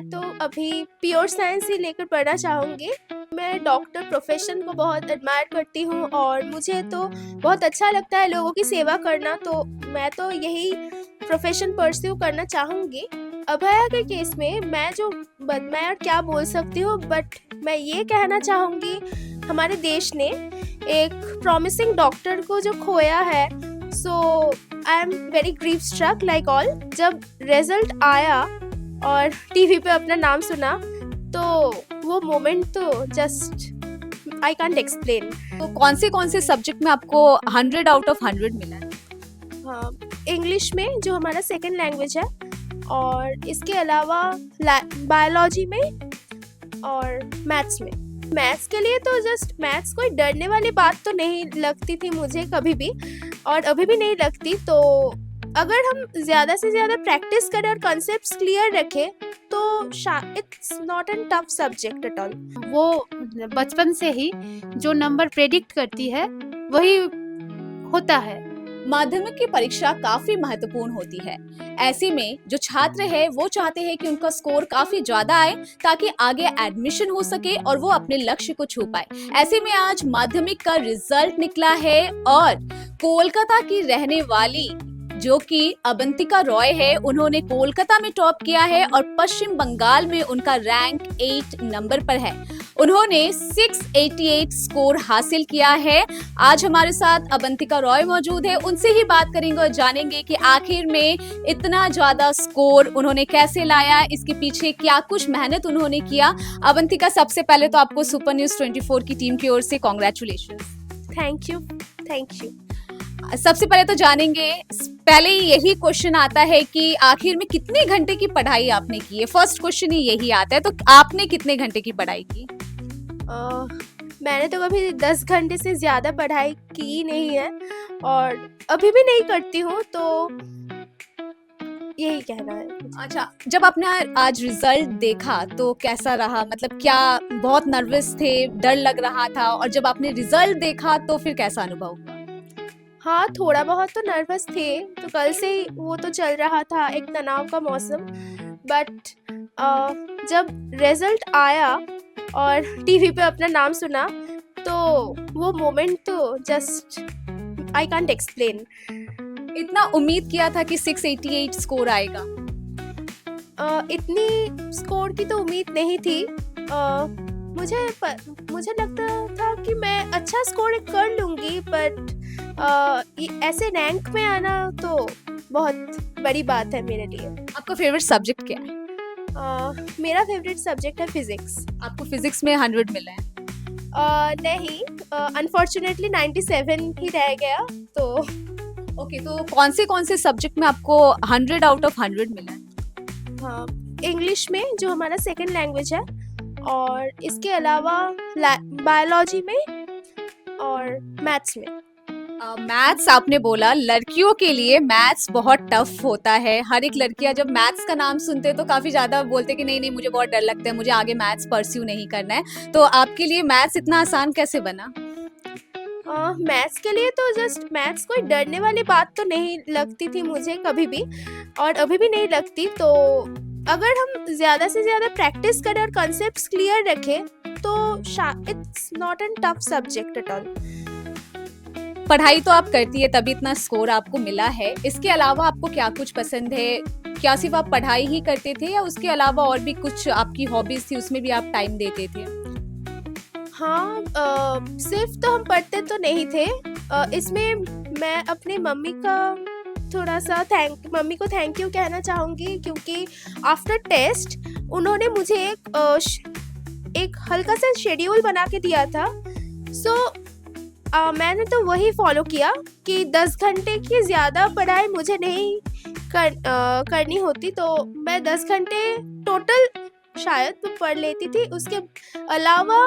मैं तो अभी प्योर साइंस ही लेकर पढ़ना चाहूँगी। मैं डॉक्टर प्रोफ़ेशन को बहुत एडमायर करती हूँ और मुझे तो बहुत अच्छा लगता है लोगों की सेवा करना, तो मैं तो यही प्रोफ़ेशन परस्यू करना चाहूँगी। अभया के केस में मैं और क्या बोल सकती हूँ, बट मैं ये कहना चाहूँगी हमारे देश ने एक प्रॉमिसिंग डॉक्टर को जो खोया है, so I am very grief struck like all. जब रिजल्ट आया और टीवी पे अपना नाम सुना तो वो मोमेंट तो जस्ट आई कांट एक्सप्लेन। तो कौन से सब्जेक्ट में आपको 100 आउट ऑफ 100 मिला है? हाँ, इंग्लिश में जो हमारा सेकंड लैंग्वेज है, और इसके अलावा बायोलॉजी में और मैथ्स में। मैथ्स के लिए तो जस्ट मैथ्स कोई डरने वाली बात तो नहीं लगती थी मुझे कभी भी, और अभी भी नहीं लगती। तो अगर हम ज़्यादा से ज़्यादा प्रैक्टिस करें और कॉन्सेप्ट्स क्लियर रखें तो it's not an tough subject at all. वो बचपन से ही जो नंबर प्रेडिक्ट करती है वही होता है। माध्यमिक की परीक्षा काफी महत्वपूर्ण होती है। ऐसे में जो छात्र है वो चाहते हैं कि उनका स्कोर काफी ज्यादा आए ताकि आगे एडमिशन हो सके और वो अपने लक्ष्य को छू पाए। ऐसे में आज माध्यमिक का रिजल्ट निकला है और कोलकाता की रहने वाली जो कि अवंतिका रॉय है, उन्होंने कोलकाता में टॉप किया है और पश्चिम बंगाल में उनका रैंक 8 नंबर पर है। उन्होंने 688 स्कोर हासिल किया है। आज हमारे साथ अवंतिका रॉय मौजूद है, उनसे ही बात करेंगे और जानेंगे कि आखिर में इतना ज्यादा स्कोर उन्होंने कैसे लाया, इसके पीछे क्या कुछ मेहनत उन्होंने किया। अवंतिका, सबसे पहले तो आपको सुपर न्यूज 24 की टीम की ओर से कॉन्ग्रेचुलेशन। Thank you. सबसे पहले तो जानेंगे, पहले ही यही क्वेश्चन आता है कि आखिर में कितने घंटे की पढ़ाई आपने की है। फर्स्ट क्वेश्चन ही यही आता है, तो आपने कितने घंटे की पढ़ाई की? मैंने तो कभी 10 घंटे से ज़्यादा पढ़ाई की नहीं है और अभी भी नहीं करती हूँ, तो यही कहना है। अच्छा, जब आपने आज रिजल्ट देखा तो कैसा रहा? मतलब क्या बहुत नर्वस थे, डर लग रहा था, और जब आपने रिजल्ट देखा तो फिर कैसा अनुभव हुआ? हाँ, थोड़ा बहुत तो नर्वस थे, तो कल से ही वो तो चल रहा था एक तनाव का मौसम, बट जब रिजल्ट आया और टीवी पे अपना नाम सुना तो वो मोमेंट तो जस्ट आई कांट एक्सप्लेन। इतना उम्मीद किया था कि 688 स्कोर आएगा? इतनी स्कोर की तो उम्मीद नहीं थी। मुझे लगता था कि मैं अच्छा स्कोर कर लूँगी, बट ऐसे रैंक में आना तो बहुत बड़ी बात है मेरे लिए। आपका फेवरेट सब्जेक्ट क्या है? मेरा फेवरेट सब्जेक्ट है फिजिक्स। आपको फिजिक्स में 100 मिला है? नहीं, अनफॉर्चुनेटली 97 ही रह गया। तो ओके, तो कौन से सब्जेक्ट में आपको 100 आउट ऑफ 100 मिला है? हाँ, इंग्लिश में जो हमारा सेकंड लैंग्वेज है, और इसके अलावा बायोलॉजी में और मैथ्स में। मैथ्स आपने बोला, लड़कियों के लिए मैथ्स बहुत टफ होता है। हर एक लड़कियां जब मैथ्स का नाम सुनते हैं तो काफी ज्यादा बोलते हैं कि नहीं मुझे बहुत डर लगता है, मुझे आगे मैथ्स परस्यू नहीं करना है। तो आपके लिए मैथ्स इतना आसान कैसे बना? मैथ्स के लिए तो जस्ट मैथ्स कोई डरने वाली बात तो नहीं लगती थी मुझे कभी भी, और अभी भी नहीं लगती। तो अगर हम ज़्यादा से ज़्यादा प्रैक्टिस करें और कॉन्सेप्ट्स क्लियर रखें तो it's not an tough subject at all. पढ़ाई तो आप करती है तभी इतना स्कोर आपको मिला है। इसके अलावा आपको क्या कुछ पसंद है? क्या सिर्फ आप पढ़ाई ही करते थे या उसके अलावा और भी कुछ आपकी हॉबीज थी, उसमें भी आप टाइम देते थे? हाँ, सिर्फ तो हम पढ़ते तो नहीं थे। इसमें मैं अपनी मम्मी का थोड़ा सा मम्मी को थैंक यू कहना चाहूँगी, क्योंकि आफ्टर टेस्ट उन्होंने मुझे एक हल्का सा शेड्यूल बना के दिया था। सो मैंने तो वही फॉलो किया कि 10 घंटे की ज़्यादा पढ़ाई मुझे नहीं करनी होती, तो मैं 10 घंटे टोटल शायद पढ़ लेती थी। उसके अलावा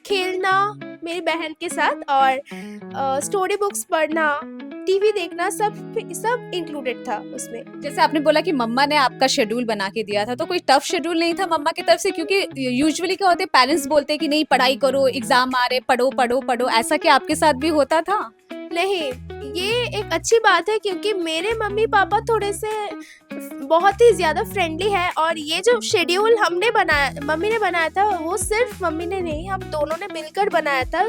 खेलना मेरी बहन के साथ और स्टोरी बुक्स पढ़ना, टीवी देखना, सब इंक्लूडेड था उसमें। जैसे आपने बोला कि मम्मा ने आपका शेड्यूल बना के दिया था, तो कोई टफ शेड्यूल नहीं था मम्मा की तरफ से? क्योंकि यूजुअली क्या होते हैं, पेरेंट्स बोलते हैं कि नहीं पढ़ाई करो, एग्जाम आ रहे, पढ़ो पढ़ो पढ़ो, ऐसा क्या आपके साथ भी होता था? नहीं, ये एक अच्छी बात है क्योंकि मेरे मम्मी-पापा थोड़े से बहुत ही ज़्यादा फ्रेंडली है और ये जो शेड्यूल हमने बनाया मम्मी ने बनाया था वो सिर्फ मम्मी ने नहीं हम दोनों ने मिलकर बनाया था।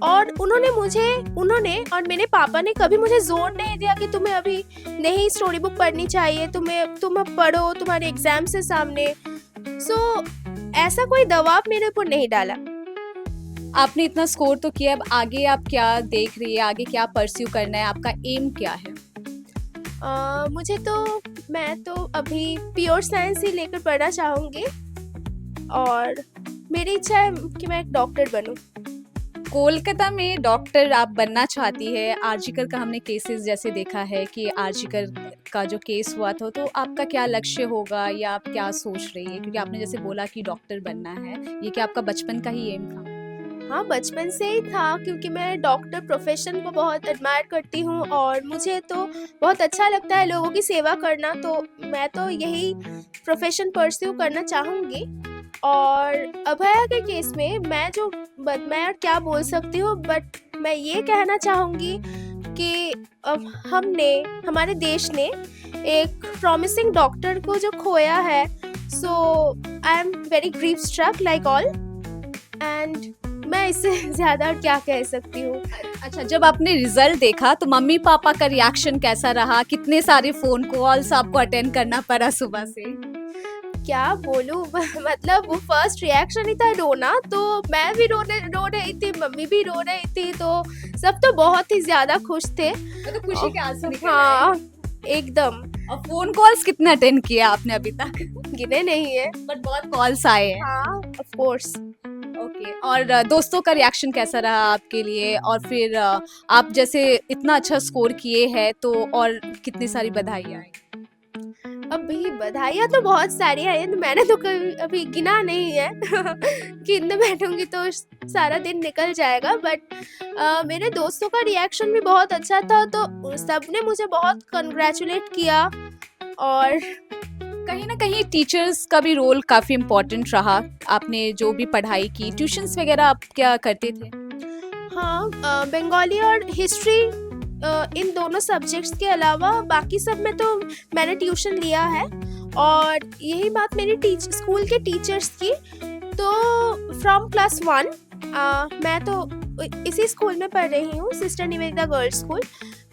और उन्होंने और मेरे पापा ने कभी मुझे ज़ोर नहीं दिया कि तुम्हें अभी नहीं स्टोरी बुक पढ़नी चाहिए, तुम पढ़ो, तुम्हारे एग्ज़ाम्स है सामने। ऐसा कोई दबाव मेरे ऊपर नहीं डाला। आपने इतना स्कोर तो किया, अब आगे आप क्या देख रही है, आगे क्या परस्यू करना है, आपका एम क्या है? मैं तो अभी प्योर साइंस ही लेकर पढ़ना चाहूँगी और मेरी इच्छा है कि मैं एक डॉक्टर बनूँ। कोलकाता में डॉक्टर आप बनना चाहती है। आरजीकर का हमने केसेस जैसे देखा है कि आरजीकर का जो केस हुआ था, तो आपका क्या लक्ष्य होगा या आप क्या सोच रही है? क्योंकि आपने जैसे बोला कि डॉक्टर बनना है, ये क्या आपका बचपन का ही एम था? हाँ, बचपन से ही था क्योंकि मैं डॉक्टर प्रोफेशन को बहुत एडमायर करती हूँ और मुझे तो बहुत अच्छा लगता है लोगों की सेवा करना, तो मैं तो यही प्रोफेशन परस्यू करना चाहूँगी। और अभया के केस में मैं और क्या बोल सकती हूँ, बट मैं ये कहना चाहूँगी कि अब हमारे देश ने एक प्रॉमिसिंग डॉक्टर को जो खोया है, so I am very grief struck like all and मैं इससे ज़्यादा क्या कह सकती हूँ। अच्छा, जब आपने रिजल्ट देखा तो मम्मी पापा का रिएक्शन कैसा रहा? कितने सारे फोन कॉल्स आपको अटेंड करना पड़ा सुबह से? क्या बोलूं मतलब वो फर्स्ट रिएक्शन ही था रोना, तो मैं भी रो रही थी, मम्मी भी रो रही थी, तो सब तो बहुत ही ज्यादा खुश थे। तो खुशी के आंसू निकल आए। हाँ, एकदम। और फोन कॉल्स कितने अटेंड किए आपने अभी तक? गिने नहीं है, बट बहुत कॉल्स आए हैं। हाँ, ऑफ कोर्स। ओके, और दोस्तों का रिएक्शन कैसा रहा आपके लिए? और फिर आप जैसे इतना अच्छा स्कोर किए हैं, तो और कितनी सारी बधाइयाँ आई? अभी बधाइयाँ तो बहुत सारी आई हैं, मैंने तो अभी गिना नहीं है गिनने बैठूंगी तो सारा दिन निकल जाएगा। बट मेरे दोस्तों का रिएक्शन भी बहुत अच्छा था, तो सबने मुझे बहुत कंग्रेचुलेट किया। और कहीं ना कहीं टीचर्स का भी रोल काफी इम्पोर्टेंट रहा। आपने जो भी पढ़ाई की, ट्यूशंस वगैरह आप क्या करते थे? हाँ, बंगाली और हिस्ट्री इन दोनों सब्जेक्ट्स के अलावा बाकी सब में तो मैंने ट्यूशन लिया है। और यही बात मेरी स्कूल के टीचर्स की, तो फ्रॉम क्लास 1 मैं तो इसी स्कूल में पढ़ रही हूँ, sister Nivedita girls school.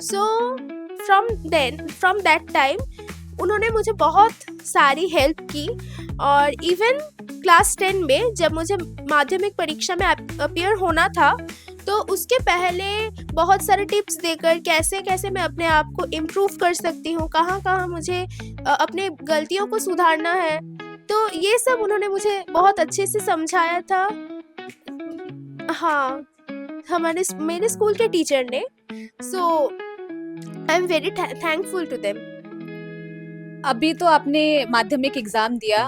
So from that time उन्होंने मुझे बहुत सारी हेल्प की। और इवन क्लास 10 में जब मुझे माध्यमिक परीक्षा में अपीयर होना था, तो उसके पहले बहुत सारे टिप्स देकर कैसे कैसे मैं अपने आप को इम्प्रूव कर सकती हूँ, कहाँ कहाँ मुझे अपने गलतियों को सुधारना है, तो ये सब उन्होंने मुझे बहुत अच्छे से समझाया था। हाँ, मेरे स्कूल के टीचर ने, so I am very thankful to them. अभी तो आपने माध्यमिक एग्जाम दिया,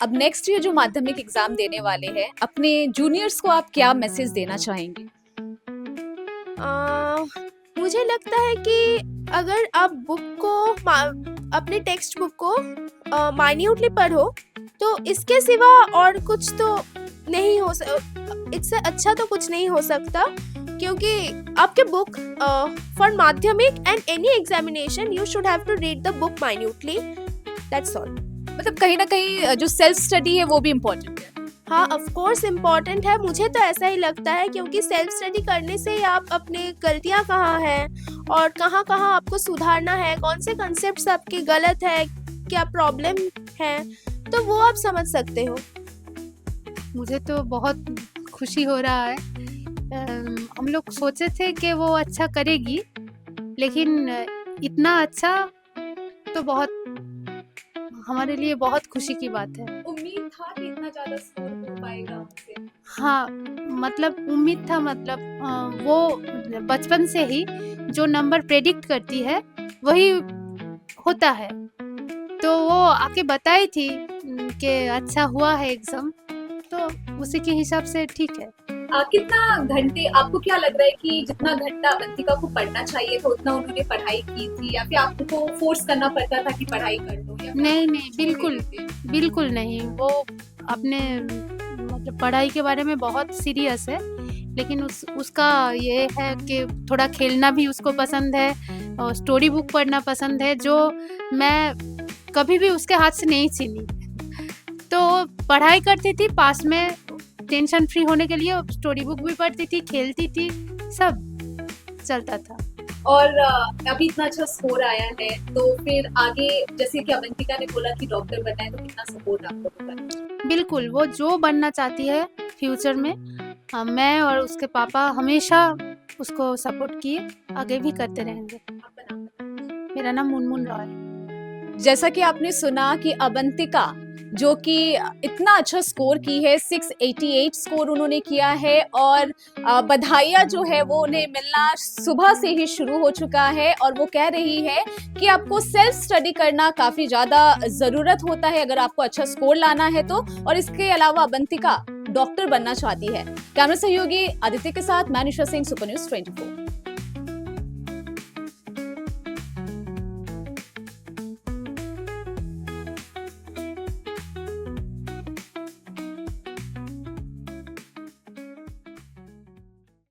अब नेक्स्ट ईयर जो माध्यमिक एग्जाम देने वाले हैं, अपने जूनियर्स को आप क्या मैसेज देना चाहेंगे? मुझे लगता है कि अगर आप अपने टेक्स्ट बुक को माइन्यूटली पढ़ो, तो इसके सिवा और कुछ तो नहीं इससे अच्छा तो कुछ नहीं हो सकता, क्योंकि आपके बुक फॉर माध्यमिक and any examination you should have to read the book minutely, that's all. मतलब कहीं ना कहीं जो सेल्फ स्टडी है वो भी इम्पोर्टेंट है। हाँ, ऑफ कोर्स इम्पोर्टेंट है, मुझे तो ऐसा ही लगता है, क्योंकि सेल्फ स्टडी करने से ही आप अपने गलतियाँ कहाँ हैं और कहाँ कहाँ आपको सुधारना है, कौन से कंसेप्ट्स आपके गलत है, क्या प्रॉब्लम है, तो वो आप समझ सकते हो। मुझे तो बहुत खुशी हो रहा है। हम लोग सोचे थे कि वो अच्छा करेगी, लेकिन इतना अच्छा तो बहुत हमारे लिए बहुत खुशी की बात है। उम्मीद था कि इतना ज्यादा स्कोर हो पाएगा हमसे? हाँ, मतलब उम्मीद था, मतलब वो बचपन से ही जो नंबर प्रेडिक्ट करती है वही होता है, तो वो आके बताई थी कि अच्छा हुआ है एग्जाम, तो उसी के हिसाब से ठीक है। कितना घंटे आपको क्या लग रहा है कि जितना घंटा अवंतिका को पढ़ना चाहिए था उतना उन्होंने पढ़ाई की थी, या फिर आपको फोर्स करना पड़ता था कि पढ़ाई कर लो? नहीं, बिल्कुल नहीं। वो अपने मतलब पढ़ाई के बारे में बहुत सीरियस है, लेकिन उसका ये है कि थोड़ा खेलना भी उसको पसंद है और स्टोरी बुक पढ़ना पसंद है, जो मैं कभी भी उसके हाथ से नहीं छीनी। तो पढ़ाई करती थी, पास में टेंशन फ्री होने के लिए स्टोरी बुक भी पढ़ती थी, खेलती थी, सब चलता था। और अभी इतना अच्छा स्कोर आया है, तो फिर आगे जैसे कि अवंतिका ने बोला कि डॉक्टर बनना है, तो कितना सपोर्ट आप लोगों का? बिल्कुल, वो जो बनना चाहती है फ्यूचर में, मैं और उसके पापा हमेशा उसको सपोर्ट किए, आगे भी करते रहेंगे। आपका नाम बताइए। मेरा नाम मुनमुन रॉय है। जैसा कि आपने सुना कि अवंतिका जो कि इतना अच्छा स्कोर की है, 688 स्कोर उन्होंने किया है, और बधाइयाँ जो है वो उन्हें मिलना सुबह से ही शुरू हो चुका है। और वो कह रही है कि आपको सेल्फ स्टडी करना काफी ज्यादा जरूरत होता है अगर आपको अच्छा स्कोर लाना है तो। और इसके अलावा अवंतिका डॉक्टर बनना चाहती है। कैमरा सहयोगी आदित्य के साथ मैं निशा सिंह, सुपर न्यूज़ 24।